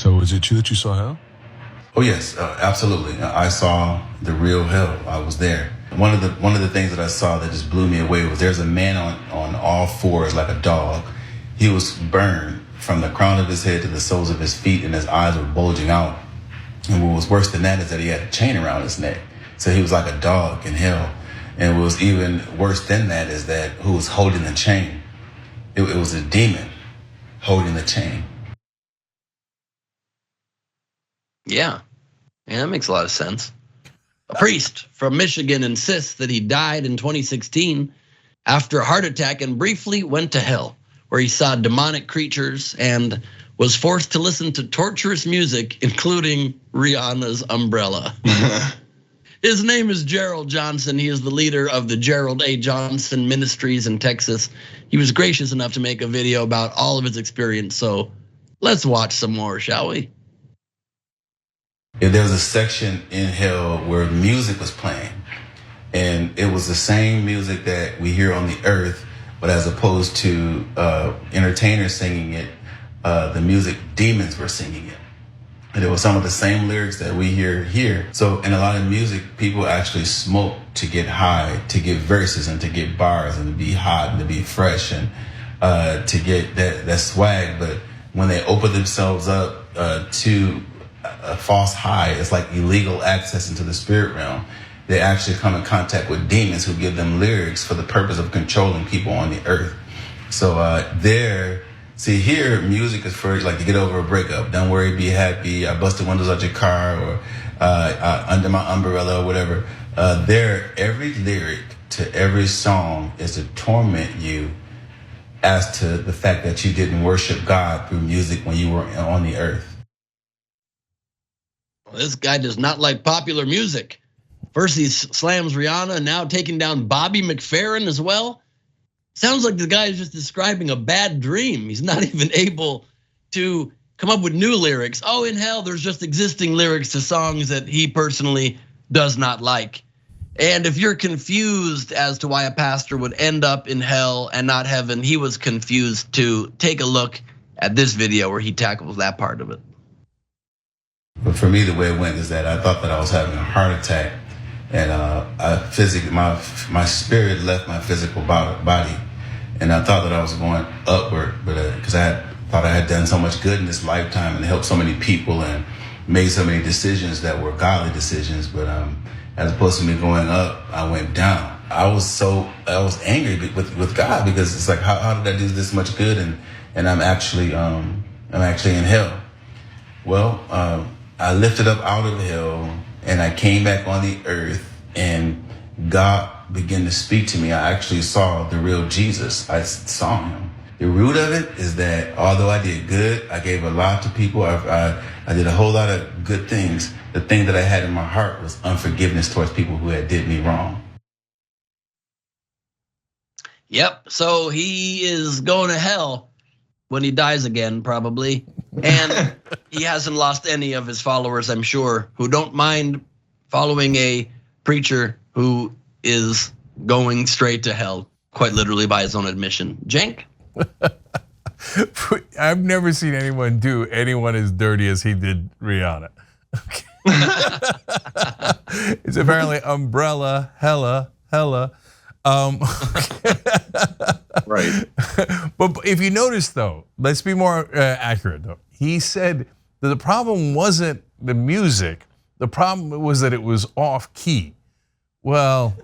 So is it true that you saw hell? Oh yes, absolutely. I saw the real hell. I was there. One of the things that I saw that just blew me away was there's a man on all fours like a dog. He was burned from the crown of his head to the soles of his feet, and his eyes were bulging out. And what was worse than that is that he had a chain around his neck. So he was like a dog in hell. And what was even worse than that is that who was holding the chain? It was a demon holding the chain. Yeah, that makes a lot of sense. A priest from Michigan insists that he died in 2016 after a heart attack and briefly went to hell, where he saw demonic creatures and was forced to listen to torturous music, including Rihanna's Umbrella. His name is Gerald Johnson. He is the leader of the Gerald A. Johnson Ministries in Texas. He was gracious enough to make a video about all of his experience. So let's watch some more, shall we? There was a section in hell where music was playing, and it was the same music that we hear on the earth, but as opposed to entertainers singing it, the music demons were singing it. And it was some of the same lyrics that we hear here. So in a lot of music, people actually smoke to get high, to get verses and to get bars and to be hot and to be fresh and to get that swag. But when they open themselves up to a false high, it's like illegal access into the spirit realm. They actually come in contact with demons who give them lyrics for the purpose of controlling people on the earth. So see here, music is for like to get over a breakup. Don't worry, be happy. I busted windows out your car, or under my umbrella, or whatever. Every lyric to every song is to torment you as to the fact that you didn't worship God through music when you were on the earth. Well, this guy does not like popular music. First he slams Rihanna, now taking down Bobby McFerrin as well. Sounds like the guy is just describing a bad dream. He's not even able to come up with new lyrics. Oh, in hell, there's just existing lyrics to songs that he personally does not like. And if you're confused as to why a pastor would end up in hell and not heaven, he was confused too. Take a look at this video where he tackles that part of it. But for me, the way it went is that I thought that I was having a heart attack, and my spirit left my physical body, and I thought that I was going upward, but because I thought I had done so much good in this lifetime and helped so many people and made so many decisions that were godly decisions, but as opposed to me going up, I went down. I was angry with God, because it's like, how did I do this much good and I'm actually in hell? Well, I lifted up out of hell and I came back on the earth, and God began to speak to me. I actually saw the real Jesus. I saw him. The root of it is that although I did good, I gave a lot to people, I did a whole lot of good things. The thing that I had in my heart was unforgiveness towards people who had did me wrong. Yep, so he is going to hell when he dies again, probably. And he hasn't lost any of his followers, I'm sure, who don't mind following a preacher who is going straight to hell, quite literally by his own admission. Cenk? I've never seen anyone do anyone as dirty as he did Rihanna. It's apparently umbrella, hella. Right. But if you notice though, let's be more accurate though. He said that the problem wasn't the music, the problem was that it was off key. Well,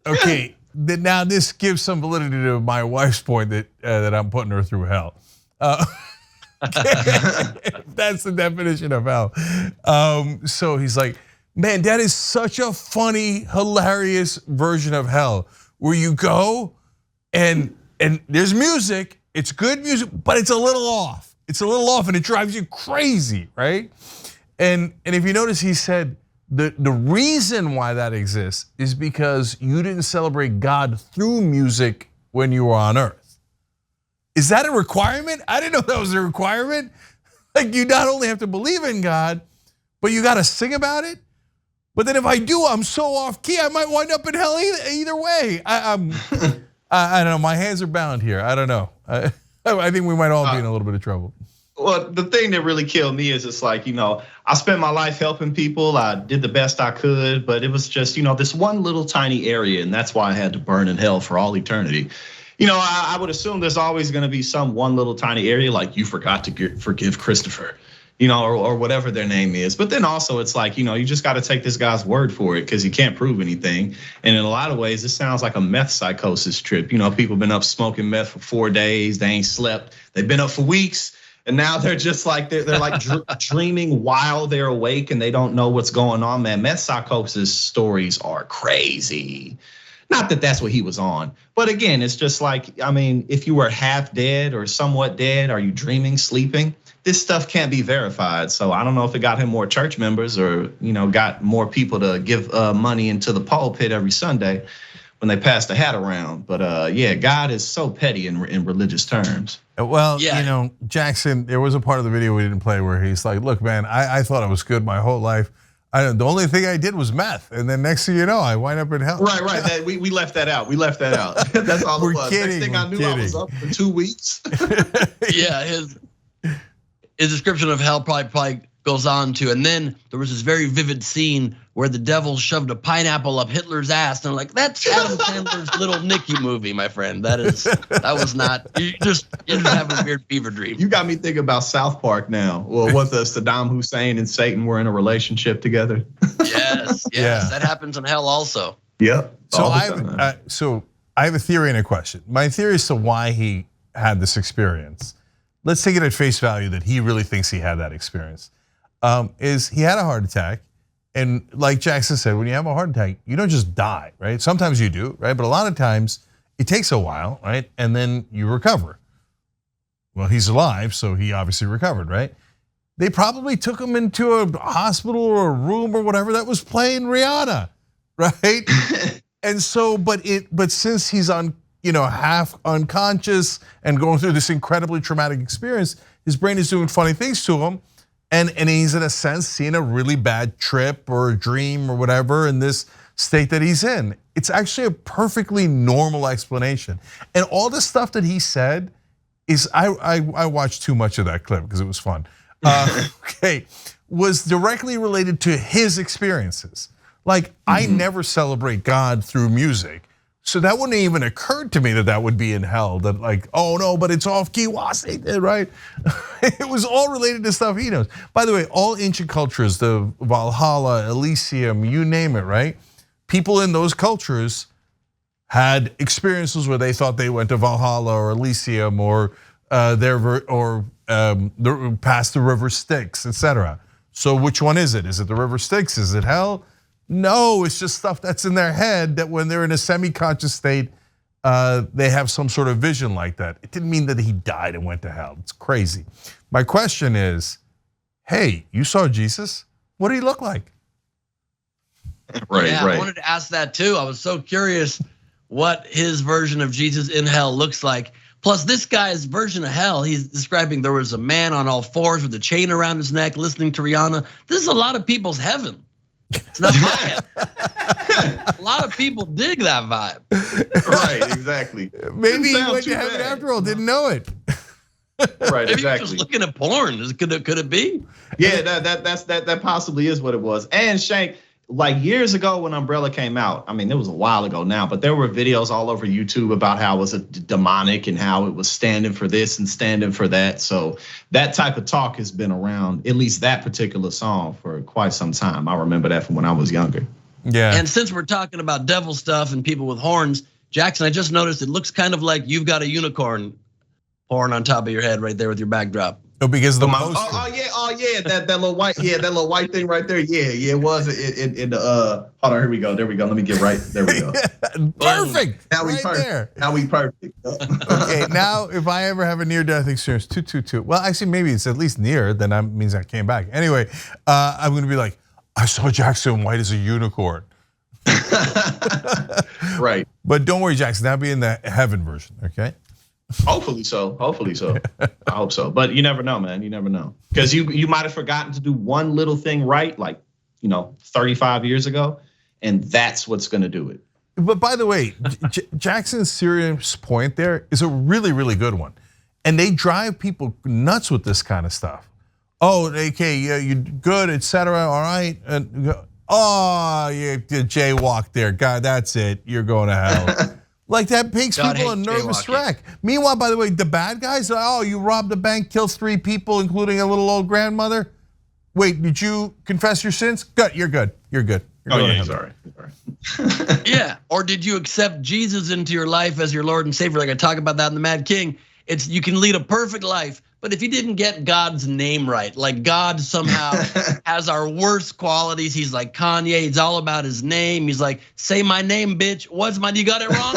okay, now this gives some validity to my wife's point that I'm putting her through hell. That's the definition of hell. So he's like, man, that is such a funny, hilarious version of hell, where you go and there's music, it's good music, but it's a little off. It's a little off and it drives you crazy, right? And if you notice, he said the reason why that exists is because you didn't celebrate God through music when you were on earth. Is that a requirement? I didn't know that was a requirement. Like, you not only have to believe in God, but you gotta sing about it. But then if I do, I'm so off key, I might wind up in hell either way. I don't know, my hands are bound here, I don't know. I think we might all be in a little bit of trouble. Well, the thing that really killed me is it's like, I spent my life helping people. I did the best I could, but it was just, this one little tiny area. And that's why I had to burn in hell for all eternity. I would assume there's always going to be some one little tiny area like you forgot to forgive Christopher, or whatever their name is. But then also it's like, you just got to take this guy's word for it because he can't prove anything. And in a lot of ways, this sounds like a meth psychosis trip. People been up smoking meth for 4 days. They ain't slept. They've been up for weeks. And now they're just like, they're like dreaming while they're awake and they don't know what's going on, man. Meth psychosis stories are crazy. Not that that's what he was on. But again, it's just like, if you were half dead or somewhat dead, are you dreaming, sleeping? This stuff can't be verified. So I don't know if it got him more church members or, got more people to give money into the pulpit every Sunday when they pass the hat around. But yeah, God is so petty in religious terms. Well, Jackson, there was a part of the video we didn't play where he's like, look, man, I thought I was good my whole life. The only thing I did was meth. And then next thing you know, I wind up in hell. Right. We left that out. That's all it was. Kidding, next thing I knew, I was up for 2 weeks. Yeah, his description of hell probably goes on to, and then there was this very vivid scene where the devil shoved a pineapple up Hitler's ass, and I'm like, that's Adam Sandler's Little Nicky movie, my friend. That was not. You just have a weird fever dream. You got me thinking about South Park now. Well, what the Saddam Hussein and Satan were in a relationship together. Yes, Yeah. that happens in hell also. Yep. So I have a theory and a question. My theory as to why he had this experience. Let's take it at face value that he really thinks he had that experience. Is he had a heart attack, and like Jackson said, when you have a heart attack, you don't just die, right? Sometimes you do, right? But a lot of times it takes a while, right? And then you recover. Well, he's alive, so he obviously recovered, right? They probably took him into a hospital or a room or whatever that was playing Rihanna, right? And so, but since he's on, half unconscious and going through this incredibly traumatic experience, his brain is doing funny things to him. And he's in a sense seeing a really bad trip or a dream or whatever in this state that he's in. It's actually a perfectly normal explanation. And all the stuff that he said is, I watched too much of that clip because it was fun. Okay, was directly related to his experiences. Like, I never celebrate God through music. So that wouldn't even occur to me that would be in hell. That like, oh no, but it's off key, right? It was all related to stuff he knows. By the way, all ancient cultures, the Valhalla, Elysium, you name it, right? People in those cultures had experiences where they thought they went to Valhalla or Elysium or past the river Styx, etc. So which one is it? Is it the river Styx? Is it hell? No, it's just stuff that's in their head that when they're in a semi-conscious state, they have some sort of vision like that. It didn't mean that he died and went to hell. It's crazy. My question is, hey, you saw Jesus? What did he look like? Right. I wanted to ask that too. I was so curious what his version of Jesus in hell looks like. Plus, this guy's version of hell, he's describing there was a man on all fours with a chain around his neck listening to Rihanna. This is a lot of people's heaven. It's not mine. A lot of people dig that vibe. Right, exactly. Maybe he went to heaven after all, didn't know it. Right, Maybe exactly. just looking at porn. Could it be? Yeah, that possibly is what it was. And Cenk, like years ago when Umbrella came out, it was a while ago now, but there were videos all over YouTube about how it was a demonic and how it was standing for this and standing for that. So that type of talk has been around, at least that particular song, for quite some time. I remember that from when I was younger. Yeah. And since we're talking about devil stuff and people with horns, Jackson, I just noticed it looks kind of like you've got a unicorn horn on top of your head right there with your backdrop. No, because the oh yeah, that little white, that little white thing right there. Yeah, it was in the hold on, here we go. There we go. Let me get right. There we go. Perfect. Now we right perfect. there. Now we perfect. Okay, now if I ever have a near-death experience, well, actually maybe it's at least near, then that means I came back. Anyway, I'm gonna be like, I saw Jackson White as a unicorn. Right. But don't worry, Jackson, that'll be in the heaven version, okay? Hopefully so. I hope so. But you never know, man. You never know. Because you might have forgotten to do one little thing right, like 35 years ago, and that's what's gonna do it. But by the way, Jackson's serious point there is a really, really good one. And they drive people nuts with this kind of stuff. Oh, okay, yeah, you're good, etc. All right. Oh, you jaywalk there. God, that's it. You're going to hell. Like that makes people a nervous wreck. Meanwhile, by the way, the bad guys, oh, you robbed a bank, killed 3 people, including a little old grandmother. Wait, did you confess your sins? Good, you're good. You're good. You're oh, yeah, he's all right. Yeah, or did you accept Jesus into your life as your Lord and Savior? Like I talk about that in the Mad King. It's you can lead a perfect life, but if you didn't get God's name right, like God somehow has our worst qualities. He's like Kanye. He's all about his name. He's like, say my name, bitch. What's my? You got it wrong.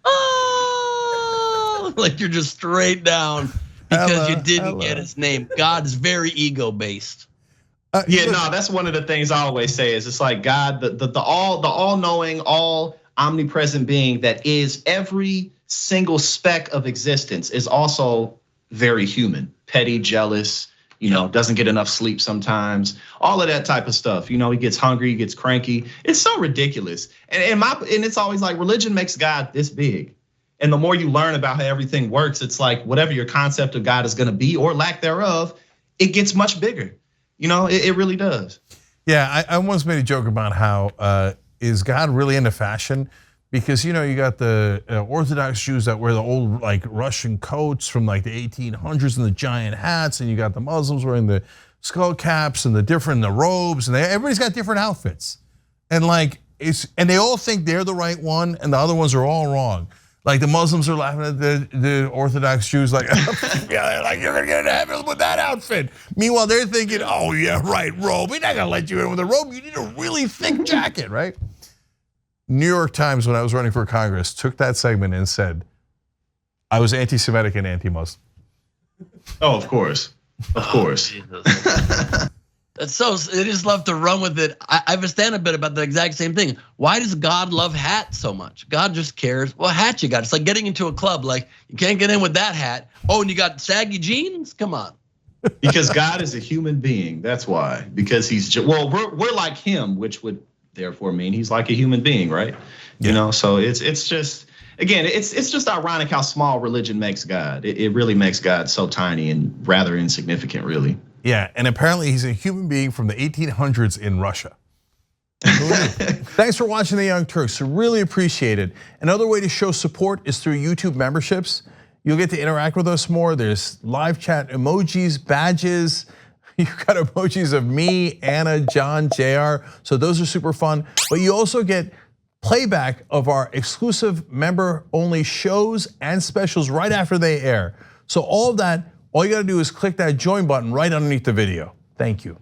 Oh, like you're just straight down because you didn't get his name. God's very ego based. Yeah, no, that's one of the things I always say is it's like God, the all-knowing, all omnipresent being that is every single speck of existence is also very human, petty, jealous, doesn't get enough sleep sometimes, all of that type of stuff. He gets hungry, he gets cranky. It's so ridiculous. And it's always like religion makes God this big. And the more you learn about how everything works, it's like whatever your concept of God is gonna be or lack thereof, it gets much bigger. It really does. Yeah, I once made a joke about how is God really into fashion? Because you got the Orthodox Jews that wear the old like Russian coats from like the 1800s and the giant hats, and you got the Muslims wearing the skull caps and the robes, and everybody's got different outfits, and and they all think they're the right one, and the other ones are all wrong. Like the Muslims are laughing at the Orthodox Jews, like, yeah, like you're gonna get into heaven with that outfit. Meanwhile, they're thinking, oh yeah, right, robe. We're not gonna let you in with a robe. You need a really thick jacket, right? New York Times, when I was running for Congress, took that segment and said, I was anti-Semitic and anti-Muslim. Oh, of course. Of course. That's so, they just love to run with it. I have a stand-up bit about the exact same thing. Why does God love hats so much? God just cares what hat you got. It's like getting into a club, like you can't get in with that hat. Oh, and you got saggy jeans? Come on. Because God is a human being, that's why. Because we're like him, which would therefore mean he's like a human being, right? Yeah. So it's just, again, it's just ironic how small religion makes God. It really makes God so tiny and rather insignificant, really. Yeah, and apparently he's a human being from the 1800s in Russia. Thanks for watching The Young Turks, really appreciate it. Another way to show support is through YouTube memberships. You'll get to interact with us more. There's live chat emojis, badges. You've got emojis of me, Anna, John, JR. So those are super fun. But you also get playback of our exclusive member-only shows and specials right after they air. So all of that, all you gotta do is click that join button right underneath the video. Thank you.